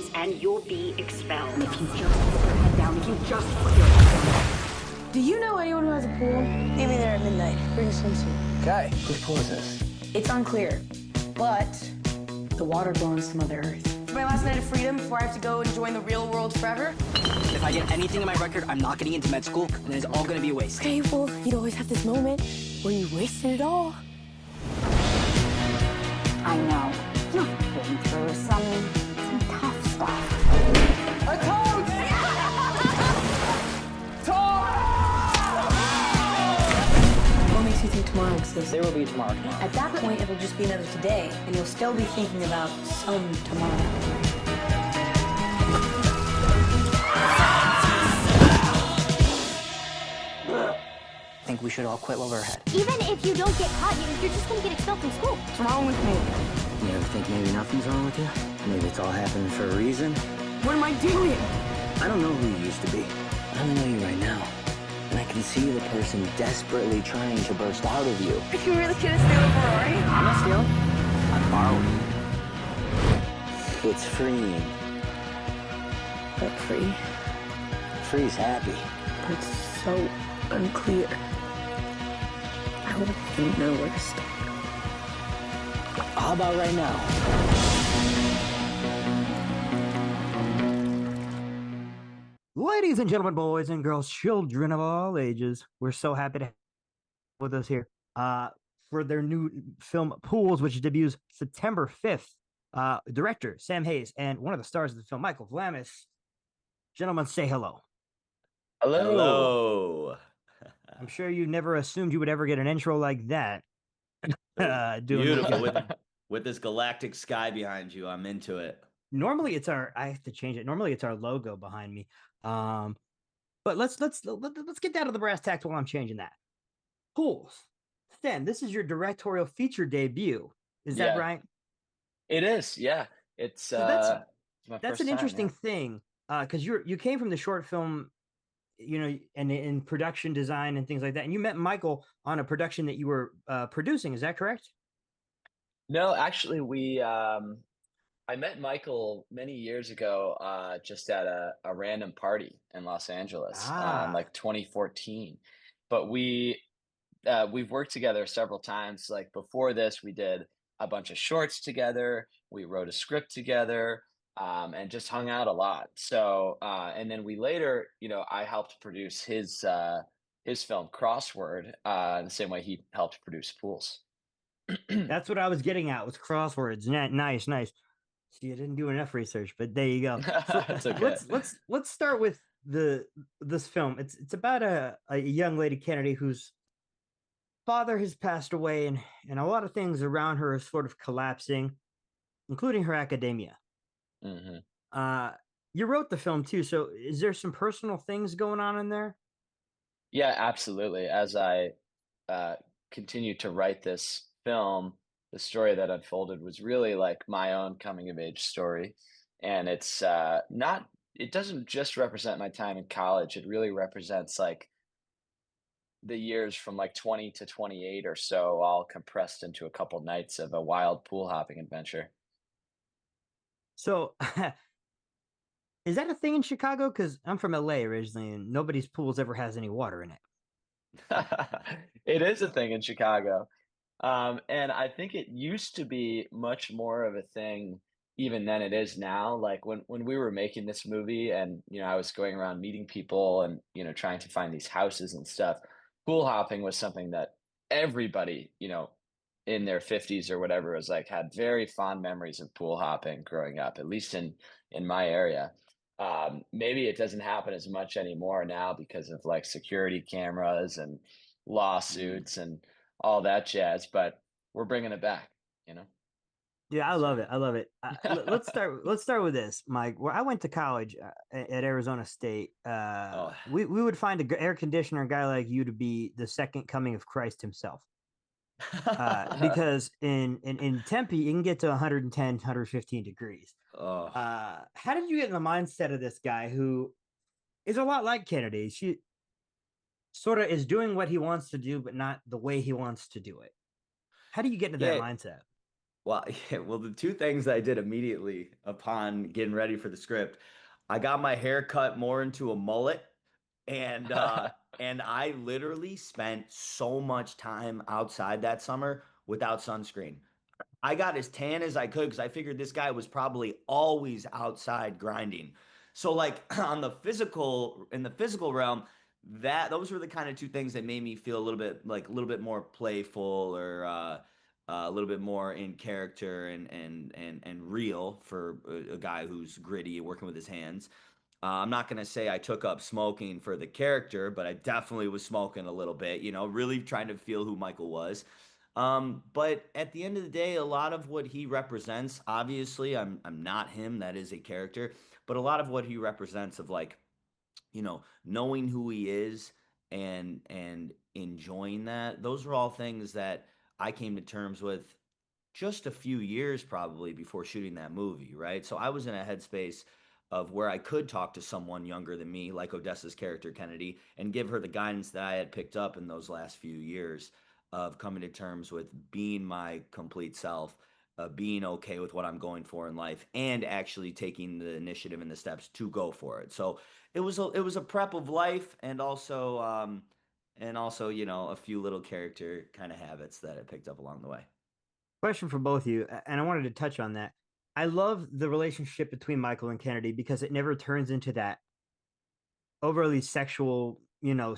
attendance and you'll be expelled. And if you just put your head down, if you just put your head down. Do you know anyone who has a pool? Meet me there at midnight. Bring a swimsuit. Okay, whose pool is this? It's unclear, but the water belongs to Mother Earth. My last night of freedom before I have to go and join the real world forever. If I get anything in my record, I'm not getting into med school, and then it's all gonna be a waste. Okay, well, you'd always have this moment where you wasted it all. I know. You've been through some tough stuff. A toad! Toad! What makes you think tomorrow exists? There will be tomorrow. At that point, it'll just be another today, and you'll still be thinking about some tomorrow. I think we should all quit while we're ahead. Even if you don't get caught, you're just gonna get expelled from school. What's wrong with me? You ever think maybe nothing's wrong with you? Maybe it's all happening for a reason? What am I doing? I don't know who you used to be. I only know you right now. And I can see the person desperately trying to burst out of you. Are you really gonna steal a Ferrari? I'm not stealing. I'm borrowing. It's freeing. But free. Free's happy. But it's so unclear. I won't even know where to start. How about right now? Ladies and gentlemen, boys and girls, children of all ages, we're so happy to have you with us here for their new film Pools, which debuts September 5th. Director Sam Hayes and one of the stars of the film, Michael Vlamis. Gentlemen, say hello. Hello. I'm sure you never assumed you would ever get an intro like that. Beautiful. With this galactic sky behind you, I'm into it. Normally it's I have to change it. Normally it's our logo behind me. But let's get down to the brass tacks while I'm changing that. Pools. Stan, this is your directorial feature debut. Is that right? It is, yeah. It's So that's an interesting thing. Because you came from the short film, and in production design and things like that. And you met Michael on a production that you were producing. Is that correct? No, actually, I met Michael many years ago, just at a random party in Los Angeles, like 2014. But we've worked together several times. Like before this, we did a bunch of shorts together. We wrote a script together. And just hung out a lot. So, and then we later, I helped produce his film Crossword, the same way he helped produce Pools. That's what I was getting at with crosswords. Nice. See, I didn't do enough research, but there you go. So It's okay. let's start with this film. It's about a young lady, Kennedy, whose father has passed away, and a lot of things around her are sort of collapsing, including her academia. Mm-hmm. You wrote the film too, so is there some personal things going on in there? Yeah, absolutely. As I continued to write this film, the story that unfolded was really like my own coming of age story. And it's it doesn't just represent my time in college. It really represents like the years from like 20 to 28 or so, all compressed into a couple nights of a wild pool hopping adventure. So, is that a thing in Chicago? Because I'm from LA originally, and nobody's pools ever has any water in it. It is a thing in Chicago. And I think it used to be much more of a thing even than it is now. Like when we were making this movie and, I was going around meeting people and, trying to find these houses and stuff, pool hopping was something that everybody, in their 50s or whatever was like had very fond memories of pool hopping growing up, at least in my area. Maybe it doesn't happen as much anymore now because of like security cameras and lawsuits and all that jazz, but we're bringing it back, Yeah, I love it. Let's start with this, Mike. Where I went to college at Arizona State, we would find an air conditioner guy like you to be the second coming of Christ himself. Because in Tempe, you can get to 110, 115 degrees. How did you get in the mindset of this guy who is a lot like Kennedy? She sort of is doing what he wants to do, but not the way he wants to do it. How do you get into that mindset? Well, yeah, well, the two things I did immediately upon getting ready for the script, I got my hair cut more into a mullet, and I literally spent so much time outside that summer without sunscreen. I got as tan as I could because I figured this guy was probably always outside grinding. So like on the physical in the physical realm, that those were the kind of two things that made me feel a little bit more playful or a little bit more in character and real for a guy who's gritty working with his hands. I'm not going to say I took up smoking for the character, but I definitely was smoking a little bit, really trying to feel who Michael was. But at the end of the day, a lot of what he represents, obviously, I'm not him, that is a character, but a lot of what he represents of like, knowing who he is and enjoying that, those are all things that I came to terms with just a few years probably before shooting that movie, right? So I was in a headspace of where I could talk to someone younger than me, like Odessa's character Kennedy, and give her the guidance that I had picked up in those last few years of coming to terms with being my complete self, being okay with what I'm going for in life, and actually taking the initiative and the steps to go for it. So it was a prep of life, and also a few little character kind of habits that I picked up along the way. Question for both of you, and I wanted to touch on that. I love the relationship between Michael and Kennedy because it never turns into that overly sexual,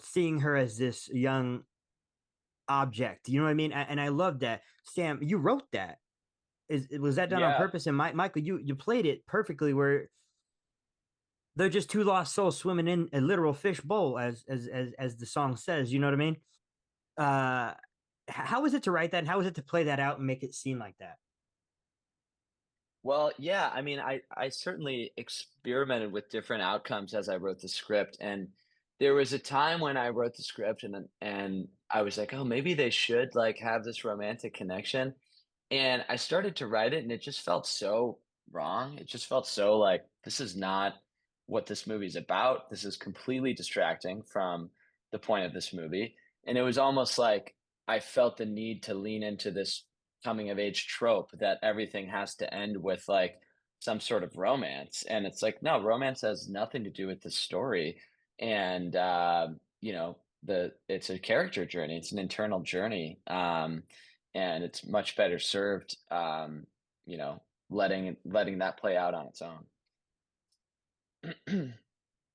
seeing her as this young object. You know what I mean? And I love that. Sam, you wrote that. Was that done on Yeah. purpose? And Michael, you played it perfectly where they're just two lost souls swimming in a literal fish bowl, as the song says. You know what I mean? Uh, how is it to write that, and how is it to play that out and make it seem like that? Well, yeah, I mean, I certainly experimented with different outcomes as I wrote the script, and there was a time when I wrote the script and I was like, oh, maybe they should like have this romantic connection. And I started to write it, and it just felt so wrong. It just felt so like this is not what this movie's about. This is completely distracting from the point of this movie. And it was almost like I felt the need to lean into this coming of age trope that everything has to end with like some sort of romance. And it's like, no, romance has nothing to do with the story. And it's a character journey, it's an internal journey. And it's much better served, letting that play out on its own.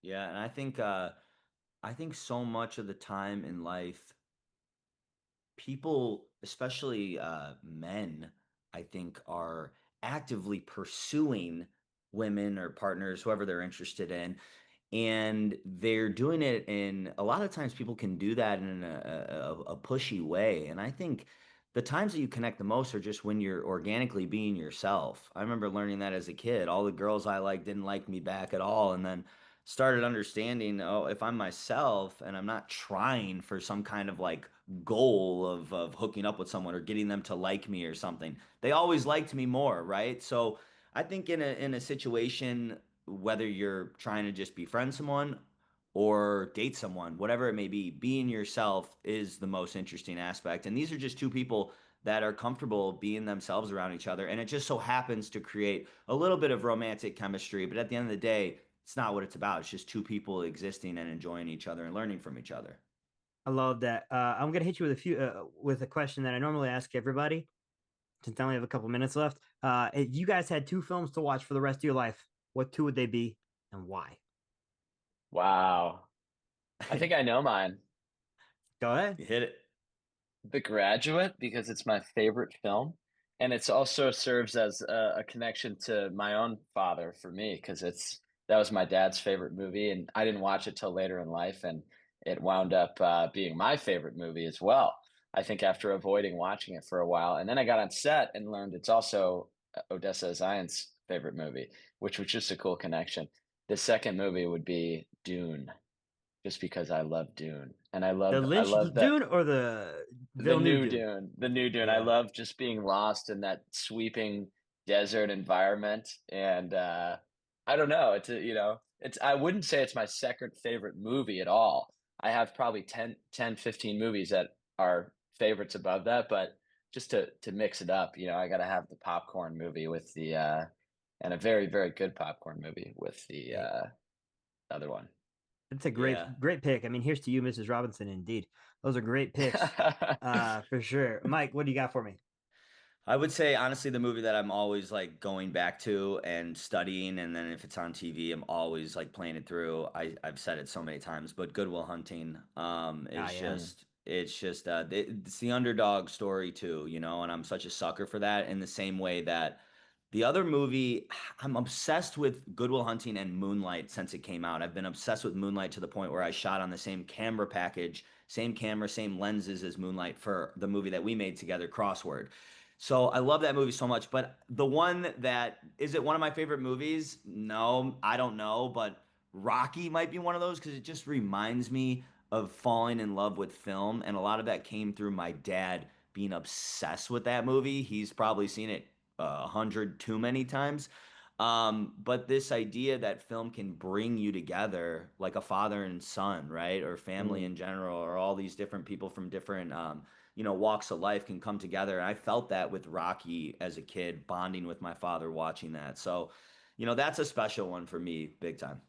Yeah, and I think so much of the time in life, people, especially men, I think are actively pursuing women or partners, whoever they're interested in, and they're doing it in a lot of times people can do that in a pushy way. And I think the times that you connect the most are just when you're organically being yourself. I remember learning that as a kid. All the girls I liked didn't like me back at all, and then started understanding, oh, if I'm myself and I'm not trying for some kind of like goal of hooking up with someone or getting them to like me or something, they always liked me more, right? So I think in a situation, whether you're trying to just befriend someone or date someone, whatever it may be, being yourself is the most interesting aspect. And these are just two people that are comfortable being themselves around each other. And it just so happens to create a little bit of romantic chemistry. But at the end of the day, it's not what it's about. It's just two people existing and enjoying each other and learning from each other. I love that. I'm gonna hit you with a question that I normally ask everybody. Since I only have a couple minutes left, if you guys had two films to watch for the rest of your life, what two would they be and why? Wow. I think I know mine. Go ahead. You hit it. The Graduate, because it's my favorite film, and it's also serves as a connection to my own father for me, because it's that was my dad's favorite movie, and I didn't watch it till later in life, and it wound up being my favorite movie as well. I think after avoiding watching it for a while, and then I got on set and learned it's also Odessa Zions' favorite movie, which was just a cool connection. The second movie would be Dune, just because I love Dune, and The I Lynch love that Dune or the the Villeneuve new Dune? Dune, the new Dune. I Yeah, love just being lost in that sweeping desert environment. And I don't know, it's I wouldn't say it's my second favorite movie at all. I have probably 10, 15 movies that are favorites above that, but just to mix it up, I got to have the popcorn movie with the and a very very good popcorn movie with the Hey, other one. it's a Yeah. great pick. I mean, here's to you, Mrs. Robinson. Indeed, those are great picks, for sure. Mike, what do you got for me? I would say honestly the movie that I'm always like going back to and studying, and then if it's on TV, I'm always like playing it through. I've said it so many times, but Good Will Hunting Ah, is yeah. it's the underdog story too, and I'm such a sucker for that in the same way that the other movie, I'm obsessed with Good Will Hunting and Moonlight since it came out. I've been obsessed with Moonlight to the point where I shot on the same camera package, same camera, same lenses as Moonlight for the movie that we made together, Crossword. So I love that movie so much. But the one that is it one of my favorite movies? No, I don't know. But Rocky might be one of those because it just reminds me of falling in love with film. And a lot of that came through my dad being obsessed with that movie. He's probably seen it 100 too many times. But this idea that film can bring you together like a father and son, right? Or family Mm. in general, or all these different people from different walks of life can come together. And I felt that with Rocky as a kid, bonding with my father watching that. So, that's a special one for me, big time.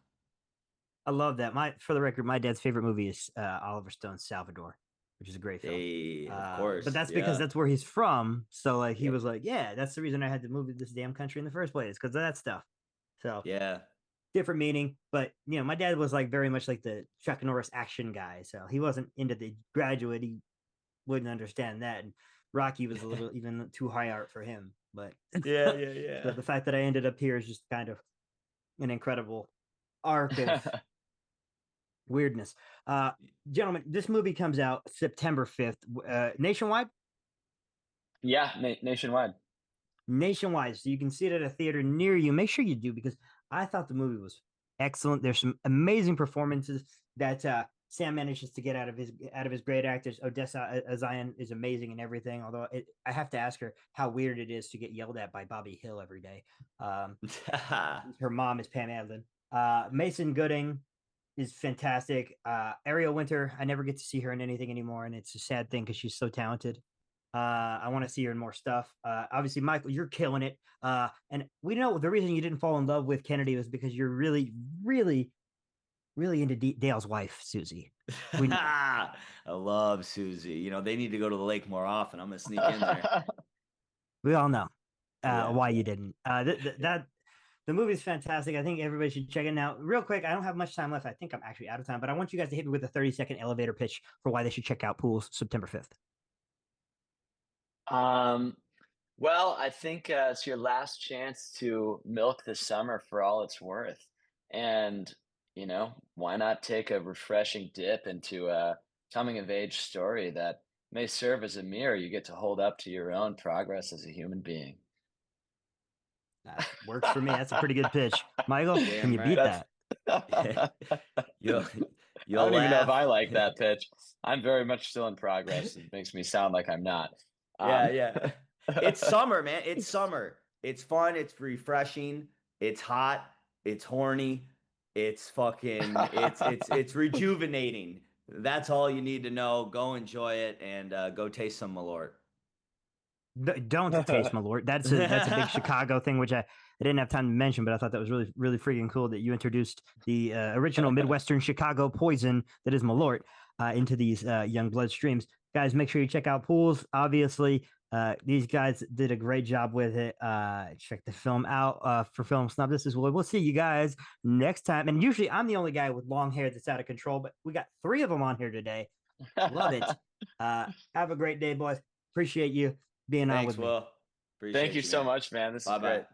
I love that. For the record, my dad's favorite movie is Oliver Stone's Salvador, which is a great film. Hey, of But course. that's because Yeah. that's where he's from. So like he Yep. was like, yeah, that's the reason I had to move to this damn country in the first place because of that stuff. So Yeah. different meaning, but my dad was like very much like the Chuck Norris action guy. So he wasn't into The Graduate. He wouldn't understand that. And Rocky was a little even too high art for him. But Yeah, yeah, so yeah. the fact that I ended up here is just kind of an incredible arc of weirdness. Uh, Gentlemen, this movie comes out September 5th. Nationwide? Yeah, nationwide. Nationwide. So you can see it at a theater near you. Make sure you do because I thought the movie was excellent. There's some amazing performances that Sam manages to get out of his great actors. Odessa Zion is amazing and everything. Although I have to ask her how weird it is to get yelled at by Bobby Hill every day. Um, her mom is Pam Adlin. Mason Gooding is fantastic. Ariel Winter, I never get to see her in anything anymore, and it's a sad thing because she's so talented. I want to see her in more stuff. Obviously, Michael, you're killing it. And we know the reason you didn't fall in love with Kennedy was because you're really, really, really into Dale's wife, Susie. We know. I love Susie. They need to go to the lake more often. I'm gonna sneak in there. We all know Yeah. why you didn't. That the movie's fantastic. I think everybody should check it out. Real quick, I don't have much time left. I think I'm actually out of time, but I want you guys to hit me with a 30-second elevator pitch for why they should check out Pools September 5th. Um, well, I think it's your last chance to milk the summer for all it's worth. And, why not take a refreshing dip into a coming of age story that may serve as a mirror you get to hold up to your own progress as a human being? Works for me. That's a pretty good pitch. Michael, can Damn you beat right. That's that? You'll I you'll don't even know if laugh. I like that pitch. I'm very much still in progress. It makes me sound like I'm not. Yeah, Um, yeah. It's summer, man. It's summer. It's fun. It's refreshing. It's hot. It's horny. It's rejuvenating. That's all you need to know. Go enjoy it and go taste some Malort. Don't taste my lord. That's a big Chicago thing, which I didn't have time to mention, but I thought that was really really freaking cool that you introduced the original Midwestern Chicago poison that is Malort into these young bloodstreams. Guys, make sure you check out Pools. Obviously, these guys did a great job with it. Check the film out for Film Snob. This is Will. We'll see you guys next time. And usually, I'm the only guy with long hair that's out of control, but we got three of them on here today. Love it. Have a great day, boys. Appreciate you being on Thanks, with me. Will. Thank Appreciate you you, so man. much, man. This is Bye great. bye.